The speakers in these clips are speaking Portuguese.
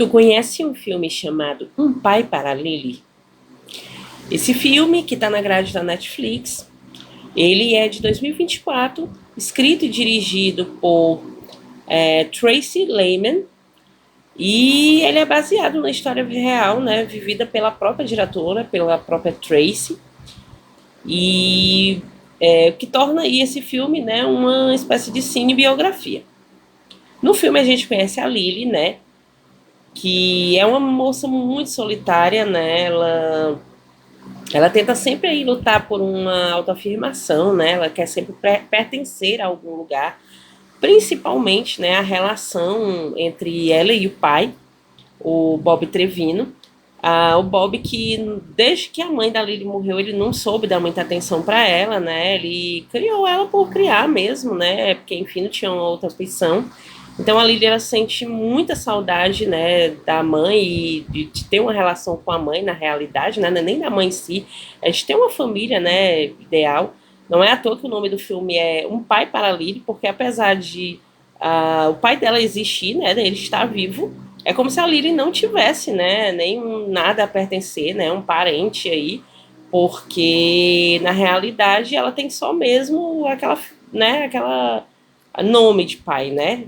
Tu conhece um filme chamado Um Pai para Lily? Esse filme, que está na grade da Netflix, ele é de 2024, escrito e dirigido por Tracy Lehman, e ele é baseado na história real, né, vivida pela própria diretora, pela própria Tracy, e o que torna aí esse filme, né, uma espécie de cinebiografia. No filme a gente conhece a Lily, né, que é uma moça muito solitária, né, ela tenta sempre aí lutar por uma autoafirmação, né? Ela quer sempre pertencer a algum lugar, principalmente, né, a relação entre ela e o pai, o Bob Trevino. O Bob que, desde que a mãe da Lily morreu, ele não soube dar muita atenção para ela, né? Ele criou ela por criar mesmo, né? Porque, enfim, não tinha outra opção. Então a Lily, ela sente muita saudade, né, da mãe e de ter uma relação com a mãe na realidade, né, nem da mãe em si, a gente tem uma família, né, ideal. Não é à toa que o nome do filme é Um Pai para a Lily, porque apesar de o pai dela existir, né, ele estar vivo, é como se a Lily não tivesse, né, nem nada a pertencer, né, um parente aí, porque na realidade ela tem só mesmo aquela, né, aquela nome de pai, né?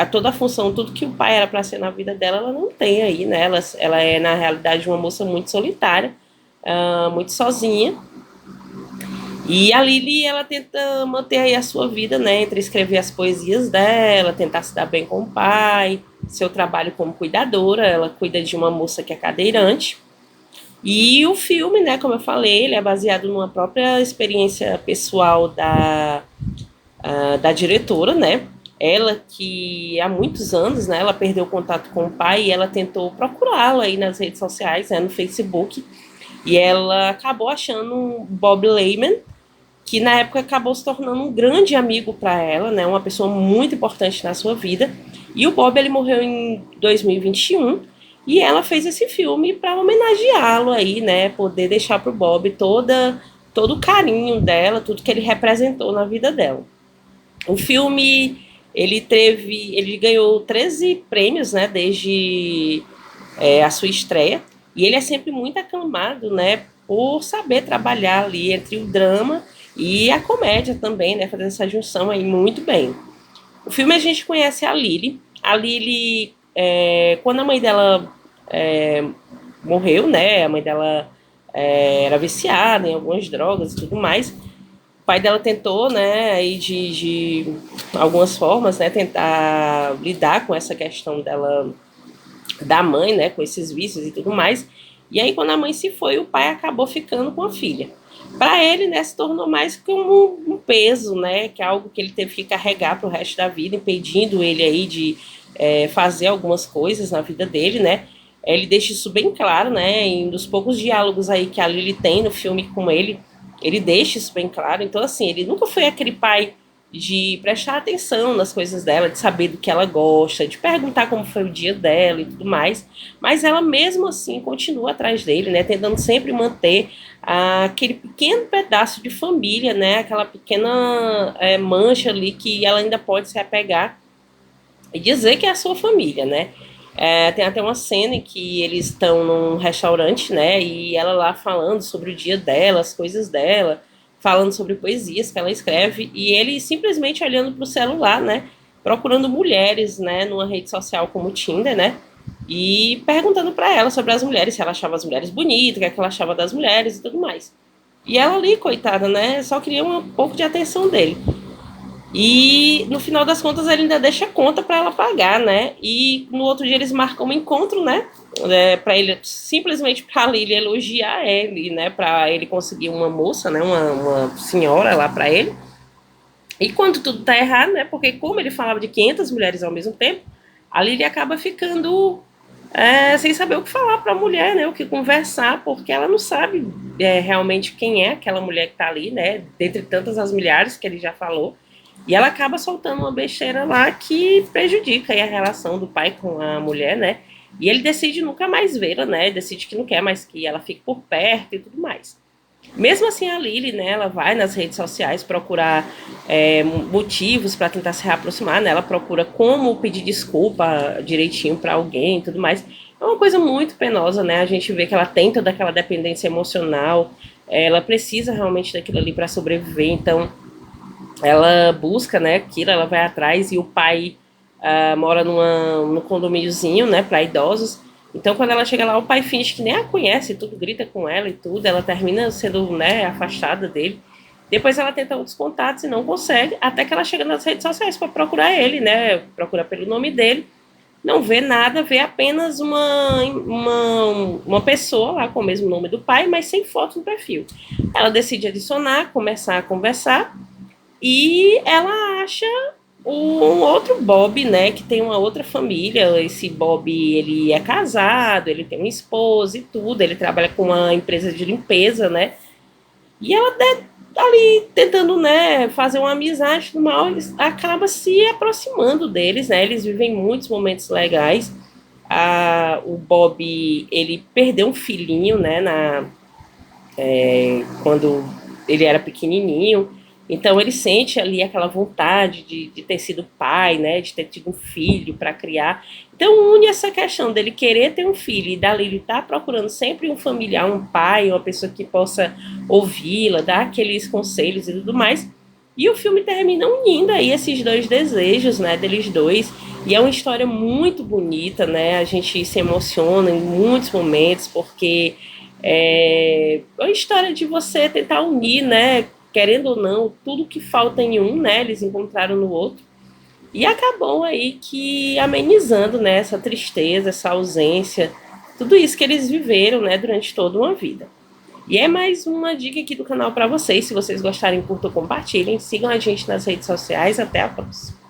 Toda a função, tudo que o pai era para ser na vida dela, ela não tem aí, né? Ela é, na realidade, uma moça muito solitária, muito sozinha. E a Lily, ela tenta manter aí a sua vida, né? Entre escrever as poesias dela, tentar se dar bem com o pai, seu trabalho como cuidadora. Ela cuida de uma moça que é cadeirante. E o filme, né, como eu falei, ele é baseado numa própria experiência pessoal da diretora, né? Ela que há muitos anos, né, ela perdeu o contato com o pai e ela tentou procurá-lo aí nas redes sociais, né, no Facebook, e ela acabou achando um Bob Lehman, que na época acabou se tornando um grande amigo para ela, né, uma pessoa muito importante na sua vida. E o Bob, ele morreu em 2021 e ela fez esse filme para homenageá-lo aí, né, poder deixar para o Bob todo o carinho dela, tudo que ele representou na vida dela. O filme, ele ganhou 13 prêmios, né, desde a sua estreia, e ele é sempre muito aclamado, né, por saber trabalhar ali entre o drama e a comédia também, né, fazer essa junção aí muito bem. O filme a gente conhece a Lily, quando a mãe dela morreu, né, a mãe dela era viciada em algumas drogas e tudo mais. O pai dela tentou, né, aí de algumas formas, né, tentar lidar com essa questão dela, da mãe, né, com esses vícios e tudo mais. E aí, quando a mãe se foi, o pai acabou ficando com a filha. Para ele, né, se tornou mais como um peso, né, que é algo que ele teve que carregar para o resto da vida, impedindo ele aí de fazer algumas coisas na vida dele, né. Ele deixa isso bem claro, né, em um dos poucos diálogos aí que a Lily tem no filme com ele deixa isso bem claro. Então, assim, ele nunca foi aquele pai de prestar atenção nas coisas dela, de saber do que ela gosta, de perguntar como foi o dia dela e tudo mais. Mas ela, mesmo assim, continua atrás dele, né? Tentando sempre manter aquele pequeno pedaço de família, né? Aquela pequena mancha ali que ela ainda pode se apegar e dizer que é a sua família, né? Tem até uma cena em que eles estão num restaurante, né? E ela lá falando sobre o dia dela, as coisas dela, falando sobre poesias que ela escreve, e ele simplesmente olhando para o celular, né? Procurando mulheres, né? Numa rede social como o Tinder, né? E perguntando para ela sobre as mulheres, se ela achava as mulheres bonitas, o que, é que ela achava das mulheres e tudo mais. E ela ali, coitada, né? Só queria um pouco de atenção dele. E no final das contas ele ainda deixa conta para ela pagar, né? E no outro dia eles marcam um encontro, né? Para ele simplesmente para ele elogiar ele, né? Para ele conseguir uma moça, né? Uma senhora lá para ele. E quando tudo tá errado, né? Porque como ele falava de 500 mulheres ao mesmo tempo, ali ele acaba ficando sem saber o que falar para a mulher, né? O que conversar, porque ela não sabe realmente quem é aquela mulher que tá ali, né? Dentre tantas as milhares que ele já falou. E ela acaba soltando uma besteira lá que prejudica aí a relação do pai com a mulher, né? E ele decide nunca mais vê-la, né? Decide que não quer mais que ela fique por perto e tudo mais. Mesmo assim, a Lily, né, ela vai nas redes sociais procurar motivos para tentar se reaproximar, né? Ela procura como pedir desculpa direitinho para alguém e tudo mais. É uma coisa muito penosa, né? A gente vê que ela tem toda aquela dependência emocional, ela precisa realmente daquilo ali para sobreviver, então ela busca, né, aquilo, ela vai atrás e o pai mora num condomíniozinho, né, para idosos. Então, quando ela chega lá, o pai finge que nem a conhece, tudo grita com ela e tudo. Ela termina sendo, né, afastada dele. Depois ela tenta outros contatos e não consegue, até que ela chega nas redes sociais para procurar ele, né, procura pelo nome dele. Não vê nada, vê apenas uma pessoa lá com o mesmo nome do pai, mas sem foto no perfil. Ela decide adicionar, começar a conversar e ela acha um outro Bob, né, que tem uma outra família. Esse Bob, ele é casado, ele tem uma esposa e tudo, ele trabalha com uma empresa de limpeza, né? E ela ali tentando, né, fazer uma amizade no mal, acaba se aproximando deles, né? Eles vivem muitos momentos legais. O Bob, ele perdeu um filhinho, né, quando ele era pequenininho. Então ele sente ali aquela vontade de ter sido pai, né, de ter tido um filho para criar. Então une essa questão dele querer ter um filho e dali ele estar procurando sempre um familiar, um pai, uma pessoa que possa ouvi-la, dar aqueles conselhos e tudo mais. E o filme termina unindo aí esses dois desejos, né, deles dois. E é uma história muito bonita, né? A gente se emociona em muitos momentos porque é uma história de você tentar unir, né? Querendo ou não, tudo que falta em um, né? Eles encontraram no outro. E acabou aí que amenizando, né? Essa tristeza, essa ausência, tudo isso que eles viveram, né? Durante toda uma vida. E é mais uma dica aqui do canal para vocês. Se vocês gostarem, curtam, compartilhem. Sigam a gente nas redes sociais. Até a próxima.